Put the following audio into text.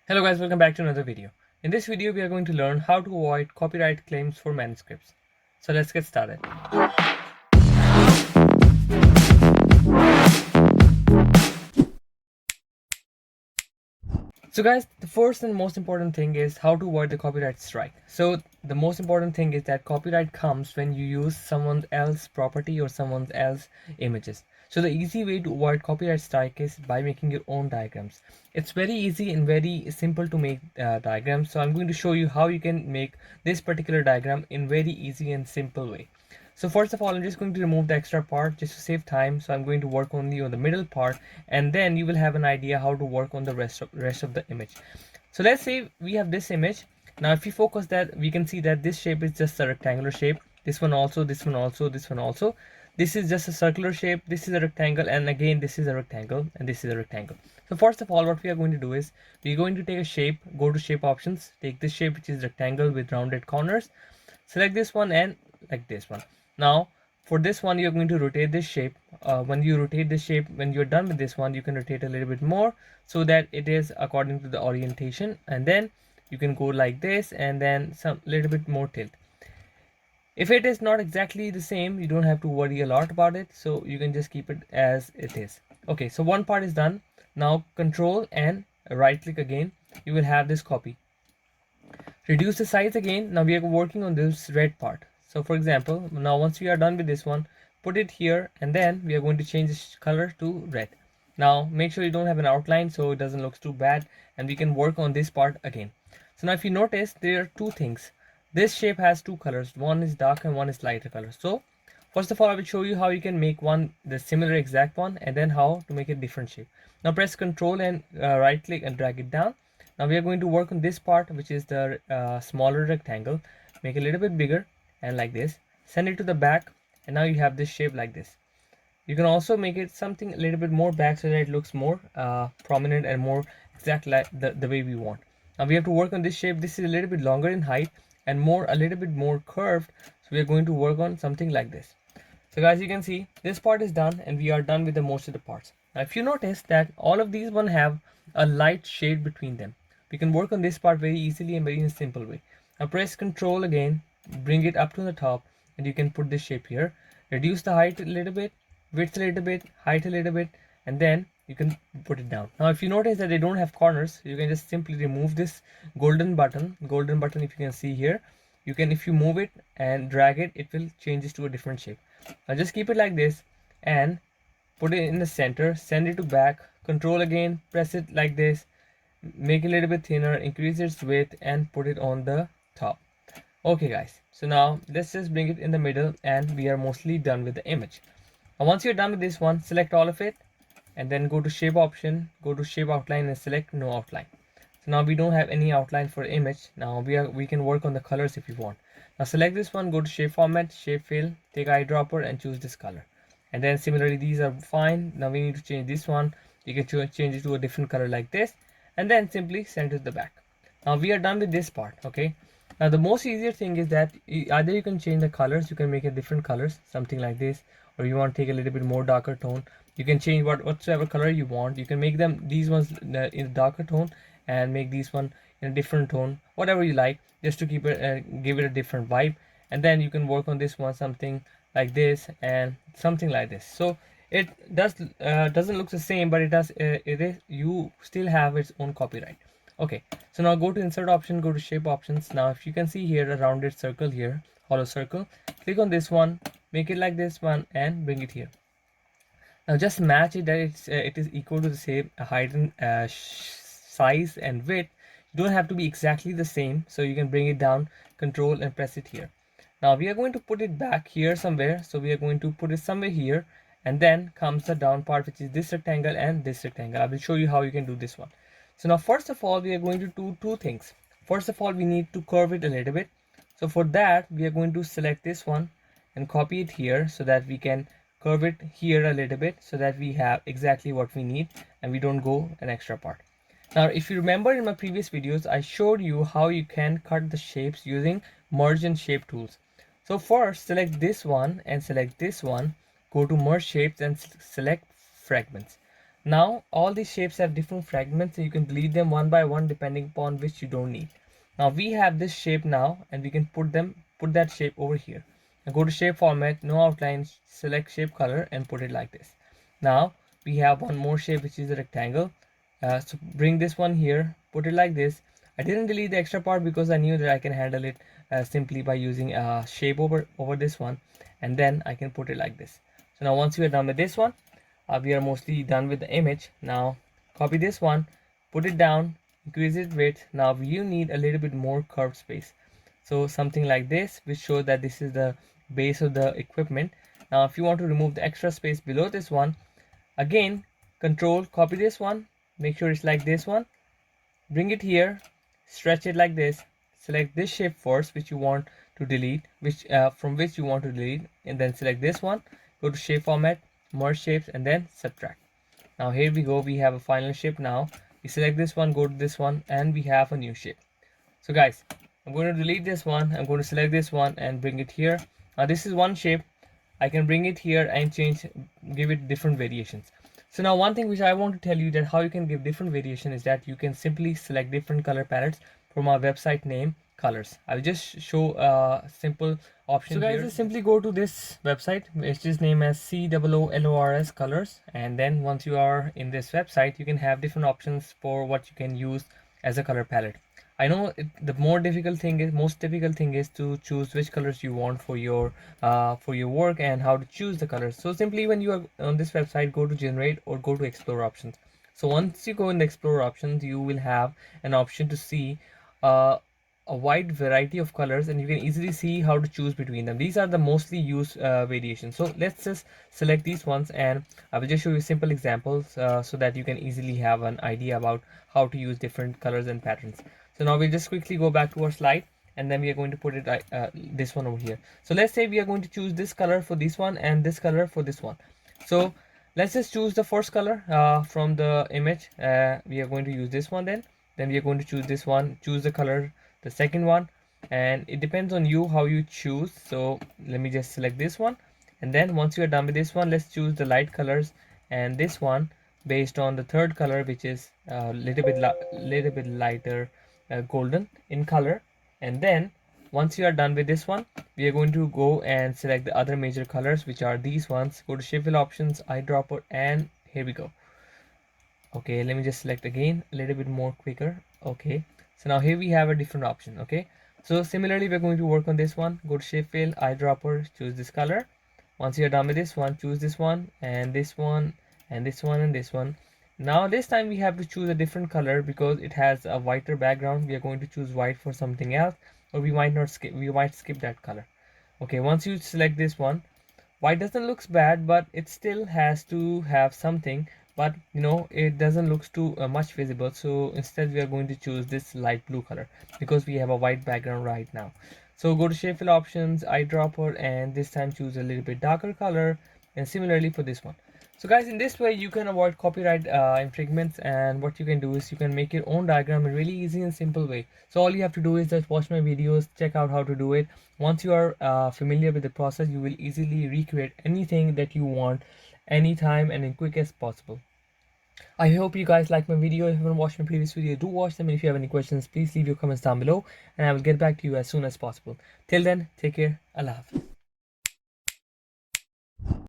Hello guys, welcome back to another video. In this video, we are going to learn how to avoid copyright claims for manuscripts. So let's get started. So guys, the first and most important thing is how to avoid the copyright strike. So the most important thing is that copyright comes when you use someone else's property or someone else's images. So the easy way to avoid copyright strike is by making your own diagrams. It's very easy and very simple to make diagrams. So I'm going to show you how you can make this particular diagram in very easy and simple way. So first of all, I'm just going to remove the extra part just to save time. So I'm going to work only on the middle part, and then you will have an idea how to work on the rest of the image. So let's say we have this image. Now if you focus that, we can see that this shape is just a rectangular shape. This one also, this one also, this one also. This is just a circular shape. This is a rectangle, and again this is a rectangle, and this is a rectangle. So first of all, what we are going to do is we're going to take a shape, go to shape options, take this shape which is rectangle with rounded corners, select this one and like this one. Now for this one, you're going to rotate this shape. When you rotate this shape, when you're done with this one, you can rotate a little bit more so that it is according to the orientation, and then you can go like this and then some little bit more tilt. If it is not exactly the same, you don't have to worry a lot about it, so you can just keep it as it is. Okay, so one part is done. Now control and right click again, you will have this copy. Reduce the size again. Now we are working on this red part. So for example, now once we are done with this one, put it here, and then we are going to change this color to red. Now make sure you don't have an outline so it doesn't look too bad, and we can work on this part again. So now if you notice, there are two things. This shape has two colors, one is dark and one is lighter color. So first of all, I will show you how you can make one the similar exact one, and then how to make a different shape. Now press Ctrl and right click and drag it down. Now we are going to work on this part, which is the smaller rectangle. Make it a little bit bigger and like this. Send it to the back, and now you have this shape like this. You can also make it something a little bit more back so that it looks more prominent and more exact like the way we want. Now we have to work on this shape. This is a little bit longer in height and a little bit more curved. So we are going to work on something like this. So guys, you can see this part is done, and we are done with the most of the parts. Now if you notice that all of these one have a light shade between them, we can work on this part very easily and very in a simple way. Now press Ctrl again, bring it up to the top, and you can put this shape here. Reduce the height a little bit, width a little bit, height a little bit, and then you can put it down. Now if you notice that they don't have corners, you can just simply remove this golden button. If you can see here, you can, if you move it and drag it, it will change it to a different shape. Now just keep it like this and put it in the center, send it to back, control again, press it like this, make it a little bit thinner, increase its width, and put it on the top. Okay guys, so now let's just bring it in the middle, and we are mostly done with the image. Now once you're done with this one, select all of it and then go to shape option, go to shape outline and select no outline. So now we don't have any outline for image. Now we can work on the colors if you want. Now select this one, go to shape format, shape fill, take eyedropper and choose this color. And then similarly these are fine. Now we need to change this one. You can change it to a different color like this, and then simply send it to the back. Now we are done with this part. Okay, now the most easier thing is that either you can change the colors, you can make it different colors, something like this, or you want to take a little bit more darker tone, you can change whatsoever color you want. You can make them these ones in a darker tone and make these one in a different tone, whatever you like, just to keep it give it a different vibe. And then you can work on this one, something like this and something like this. So it doesn't look the same, but it is, you still have its own copyright. Okay, so now go to insert option, go to shape options. Now if you can see here a rounded circle here, hollow circle, click on this one, make it like this one and bring it here. Now just match it that it is equal to the same height and size and width. You don't have to be exactly the same, so you can bring it down, control and press it here. Now we are going to put it back here somewhere, so we are going to put it somewhere here, and then comes the down part, which is this rectangle and this rectangle. I will show you how you can do this one. So now first of all, we are going to do two things. First of all, we need to curve it a little bit. So for that, we are going to select this one and copy it here so that we can curve it here a little bit, so that we have exactly what we need and we don't go an extra part. Now if you remember, in my previous videos I showed you how you can cut the shapes using merge and shape tools. So first select this one and select this one, go to merge shapes and select fragments. Now all these shapes have different fragments and you can delete them one by one depending upon which you don't need. Now we have this shape now and we can put that shape over here. Now go to shape format, no outlines, select shape color and put it like this. Now we have one more shape which is a rectangle. So bring this one here, put it like this. I didn't delete the extra part because I knew that I can handle it simply by using a shape over this one, and then I can put it like this. So now once we are done with this one, we are mostly done with the image. Now copy this one, put it down, increase its width. Now you need a little bit more curved space, so something like this, which shows that this is the base of the equipment. Now if you want to remove the extra space below this one, again control copy this one, make sure it's like this one, bring it here, stretch it like this, select this shape first which you want to delete, from which you want to delete, and then select this one, go to shape format, merge shapes, and then subtract. Now here we go, we have a final shape. Now we select this one, go to this one, and we have a new shape. So guys, I'm going to delete this one, I'm going to select this one and bring it here. Now this is one shape, I can bring it here and give it different variations. So now one thing which I want to tell you that how you can give different variation is that you can simply select different color palettes from our website name colors. I'll just show a simple option. So guys, here, just simply go to this website which is named as COOLORS colors, and then once you are in this website you can have different options for what you can use as a color palette. I know the most difficult thing is to choose which colors you want for your work and how to choose the colors. So simply when you are on this website, go to generate or go to explore options. So once you go in the explore options, you will have an option to see uh, a wide variety of colors, and you can easily see how to choose between them. These are the mostly used variations. So let's just select these ones and I will just show you simple examples so that you can easily have an idea about how to use different colors and patterns. So now we'll just quickly go back to our slide, and then we are going to put it this one over here. So let's say we are going to choose this color for this one and this color for this one. So let's just choose the first color from the image. We are going to use this one, then we are going to choose this one, choose the color, the second one, and it depends on you how you choose. So let me just select this one, and then once you are done with this one, let's choose the light colors, and this one based on the third color, which is a little bit lighter golden in color. And then once you are done with this one, we are going to go and select the other major colors, which are these ones. Go to shape fill options, eyedropper, and here we go. Okay, let me just select again a little bit more quicker. Okay, so now here we have a different option. Okay, so similarly we're going to work on this one. Go to shape fill, eyedropper, choose this color. Once you're done with this one, choose this one and this one and this one and this one. Now this time we have to choose a different color because it has a whiter background. We are going to choose white for something else, or we might not skip, we might skip that color. Okay, once you select this one, white doesn't looks bad, but it still has to have something, but you know it doesn't look too much visible. So instead we are going to choose this light blue color because we have a white background right now. So go to shape fill options, eyedropper, and this time choose a little bit darker color, and similarly for this one. So guys, in this way you can avoid copyright infringements, and what you can do is you can make your own diagram in really easy and simple way. So all you have to do is just watch my videos, check out how to do it. Once you are familiar with the process, you will easily recreate anything that you want anytime and in quick as possible. I hope you guys like my video. If you haven't watched my previous video, do watch them, and if you have any questions, please leave your comments down below and I will get back to you as soon as possible. Till then, take care. Allah Hafiz.